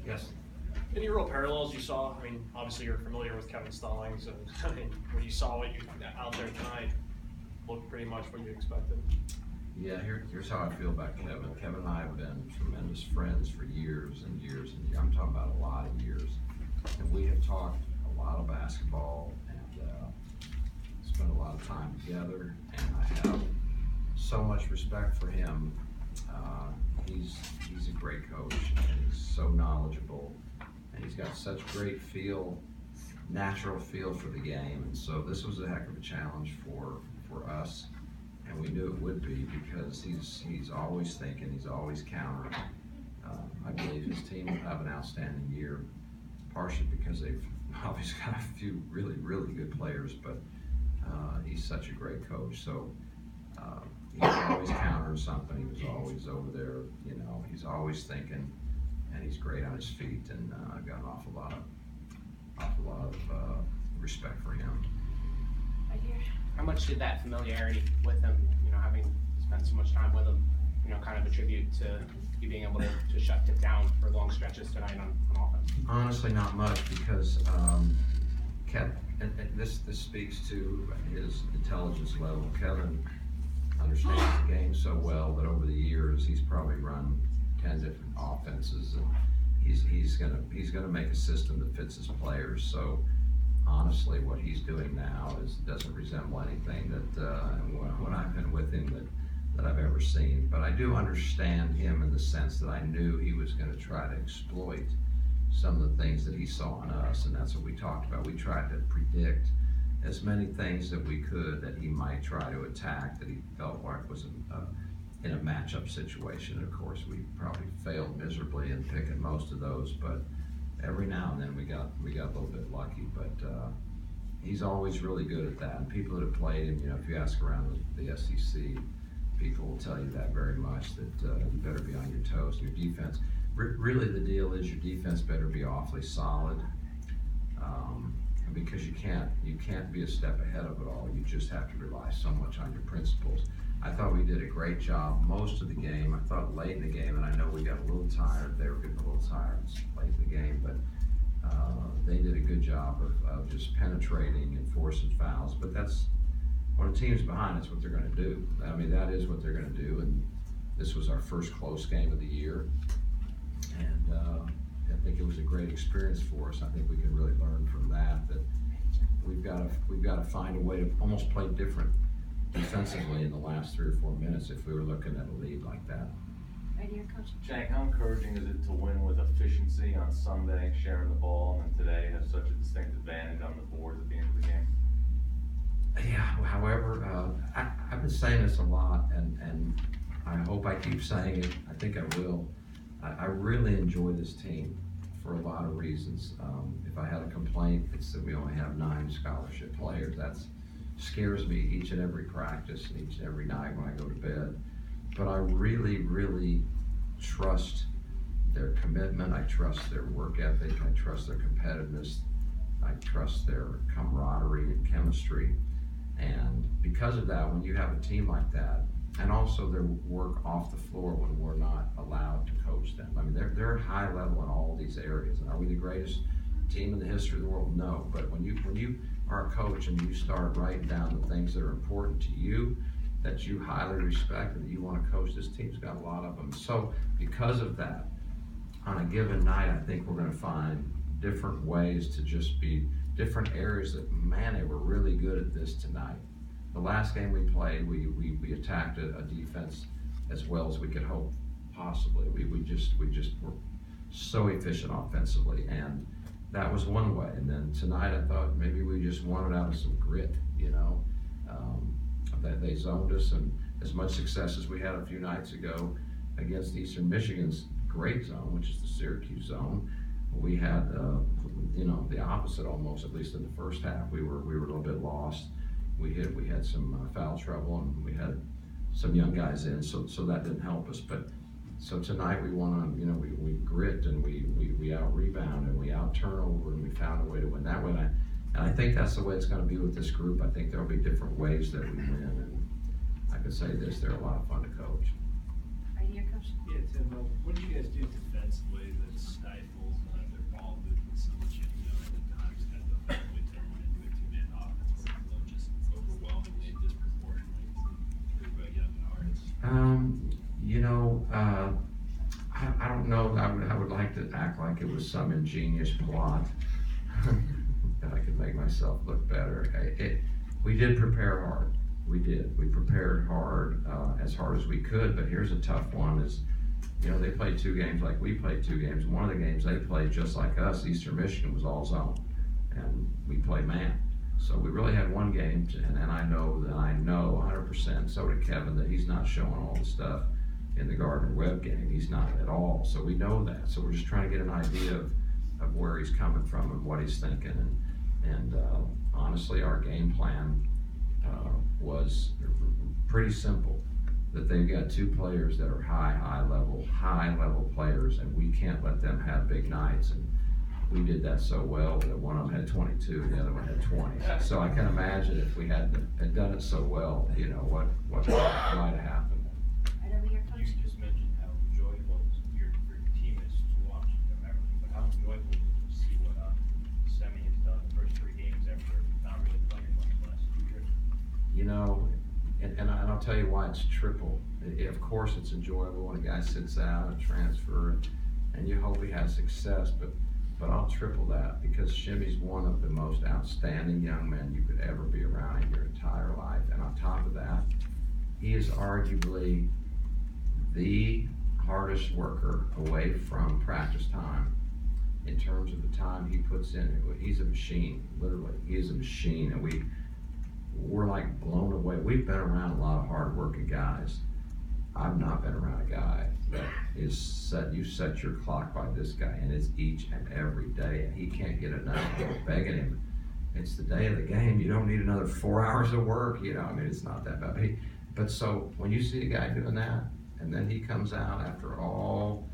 Yes. Any real parallels you saw? I mean, obviously you're familiar with Kevin Stallings, and I mean, when you saw what you out there tonight, looked pretty much what you expected. Yeah, here's how I feel about Kevin. Kevin and I have been tremendous friends for years and years and years. I'm talking about a lot of years. And we have talked a lot of basketball and spent a lot of time together. And I have so much respect for him. He's a great coach, and he's so knowledgeable, and he's got such great natural feel for the game. And so this was a heck of a challenge for us. And we knew it would be because he's always thinking, he's always countering. I believe his team will have an outstanding year, partially because they've obviously got a few really, really good players, but he's such a great coach. So he was always countering something. He was always over there, he's always thinking, and he's great on his feet. And I've got an awful lot of respect for him. How much did that familiarity with him, having spent so much time with him, kind of attribute to you being able to shut it down for long stretches tonight on offense? Honestly, not much, because this speaks to his intelligence level. Kevin understands the game so well that over the years he's probably run 10 different offenses, and he's gonna make a system that fits his players. So honestly, what he's doing now doesn't resemble anything that when I've been with him that I've ever seen. But I do understand him in the sense that I knew he was going to try to exploit some of the things that he saw in us, and that's what we talked about. We tried to predict as many things that we could that he might try to attack, that he felt like was in a matchup situation. Of course, we probably failed miserably in picking most of those, but every now and then we got a little bit lucky. But he's always really good at that. And people that have played him, if you ask around the SEC, people will tell you that very much, that you better be on your toes. Your defense, really the deal is your defense better be awfully solid, because you can't be a step ahead of it all. You just have to rely so much on your principles. I thought we did a great job most of the game. I thought late in the game, and I know we got a little tired. They were getting a little tired late in the game, but they did a good job of just penetrating and forcing fouls. But that's when a team's behind, that's what they're going to do. I mean, that is what they're going to do. And this was our first close game of the year, and I think it was a great experience for us. I think we can really learn from that. That we've got to find a way to almost play different defensively in the last 3 or 4 minutes if we were looking at a lead like that. Right here, Coach. Jank, how encouraging is it to win with efficiency on Sunday, sharing the ball, and today have such a distinct advantage on the boards at the end of the game? Yeah, however, I've been saying this a lot, and I hope I keep saying it. I think I will. I really enjoy this team for a lot of reasons. If I had a complaint, it's that we only have 9 scholarship players. That scares me each and every practice and each and every night when I go to bed. But I really, really trust their commitment. I trust their work ethic. I trust their competitiveness. I trust their camaraderie and chemistry. And because of that, when you have a team like that, and also their work off the floor when we're not allowed to coach them. I mean, they're high level in all these areas. And are we the greatest team in the history of the world? No. But when you are a coach and you start writing down the things that are important to you, that you highly respect, and that you want to coach, this team's got a lot of them. So because of that, on a given night, I think we're going to find different ways to just be different areas that, man, they were really good at this tonight. The last game we played, we attacked a defense as well as we could hope possibly. We just were so efficient offensively, and that was one way. And then tonight, I thought maybe we just wanted out of some grit, that they zoned us, and as much success as we had a few nights ago against Eastern Michigan's great zone, which is the Syracuse zone, we had the opposite almost, at least in the first half. We were a little bit lost. We had some foul trouble, and we had some young guys in, so that didn't help us. But so tonight we won on, we grit, and we out rebound, and we out turnover, and we found a way to win that way. And I think that's the way it's going to be with this group. I think there'll be different ways that we win, and I can say this: they're a lot of fun to coach. Right here, Coach. Yeah, Tim, what do you guys do defensively that stifles to act like it was some ingenious plot that I could make myself look better. We did prepare hard. We did. We prepared hard as we could, but here's a tough one is, you know, they played 2 games like we played 2 games. One of the games they played just like us, Eastern Michigan, was all zone, and we played man. So we really had 1 game, and I know 100%, so did Kevin, that he's not showing all the stuff in the Gardner-Webb game. He's not at all, so we know that. So we're just trying to get an idea of where he's coming from and what he's thinking. And honestly, our game plan was pretty simple. That they've got 2 players that are high level players, and we can't let them have big nights. And we did that so well that one of them had 22 and the other one had 20. So I can imagine if we had done it so well, you know, what might have happened. Right over here, You Coach. just mentioned how enjoyable your team is to watch and everything, but how enjoyable is it to see what Semi has done the first 3 games after not really playing much the last 2 years? You know, and I'll tell you why it's triple. Of course it's enjoyable when a guy sits out and transfer, and you hope he has success, but I'll triple that because Shimmy's one of the most outstanding young men you could ever be around in your entire life. And on top of that, he is arguably the hardest worker away from practice time in terms of the time he puts in. He's a machine, literally. He is a machine, and we're like blown away. We've been around a lot of hard-working guys. I've not been around a guy that you set your clock by this guy, and it's each and every day, and he can't get enough. We're begging him. It's the day of the game. You don't need another 4 hours of work. You know, I mean, it's not that bad. But so when you see a guy doing that, and then he comes out after all,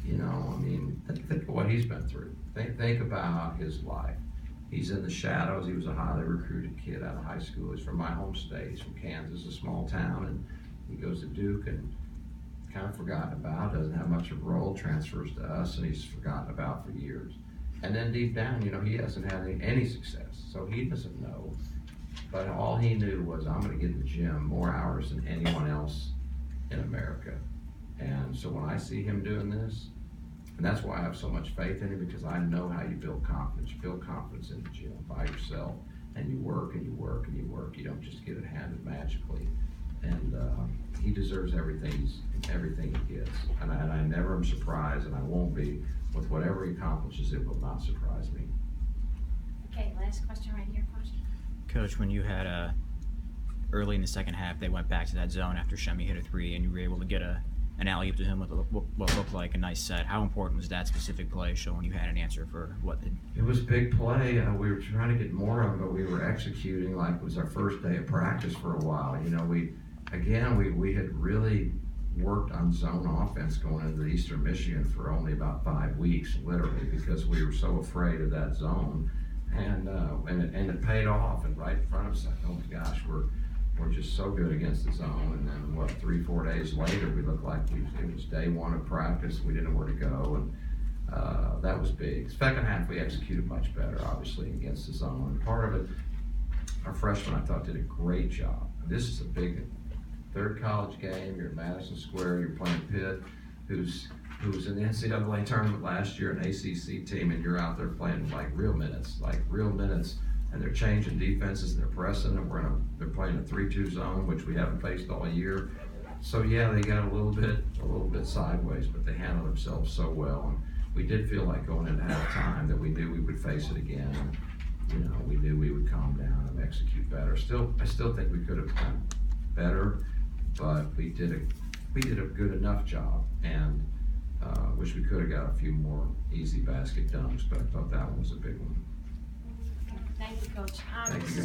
you know, I mean, think of what he's been through. Think about his life. He's in the shadows. He was a highly recruited kid out of high school. He's from my home state. He's from Kansas, a small town, and he goes to Duke and kind of forgotten about, doesn't have much of a role, transfers to us, and he's forgotten about for years. And then deep down, you know, he hasn't had any success, so he doesn't know. But all he knew was, I'm going to get in the gym more hours than anyone else in America. And so when I see him doing this, and that's why I have so much faith in him, because I know how you build confidence. You build confidence in the gym by yourself, and you work and you work and you work. You don't just get it handed magically. And he deserves everything he gets. And I never am surprised, and I won't be, with whatever he accomplishes. It will not surprise me. Okay, last question right here, Coach. Coach, when you had early in the second half, they went back to that zone after Shemi hit a 3, and you were able to get an alley-oop to him with what looked like a nice set. How important was that specific play, showing you had an answer for what did? It was big play. We were trying to get more of them, but we were executing like it was our first day of practice for a while. You know, we had really worked on zone offense going into Eastern Michigan for only about 5 weeks, literally, because we were so afraid of that zone. And it paid off, and right in front of us, like, oh my gosh, we're just so good against the zone. And then 3-4 days later, we looked like it was day 1 of practice. We didn't know where to go, and that was big. Second half, we executed much better, obviously, against the zone. And part of it, our freshman, I thought, did a great job. This is a big 3rd college game. You're at Madison Square. You're playing Pitt, who's in the NCAA tournament last year, an ACC team, and you're out there playing like real minutes, and they're changing defenses, and they're pressing, and they're playing a 3-2 zone, which we haven't faced all year. So yeah, they got a little bit sideways, but they handled themselves so well. And we did feel like going into halftime that we knew we would face it again. And, you know, we knew we would calm down and execute better. I still think we could have done better, but we did a good enough job, and wish we could have got a few more easy basket dunks, but I thought that one was a big one. Thank you, Coach. Thank you.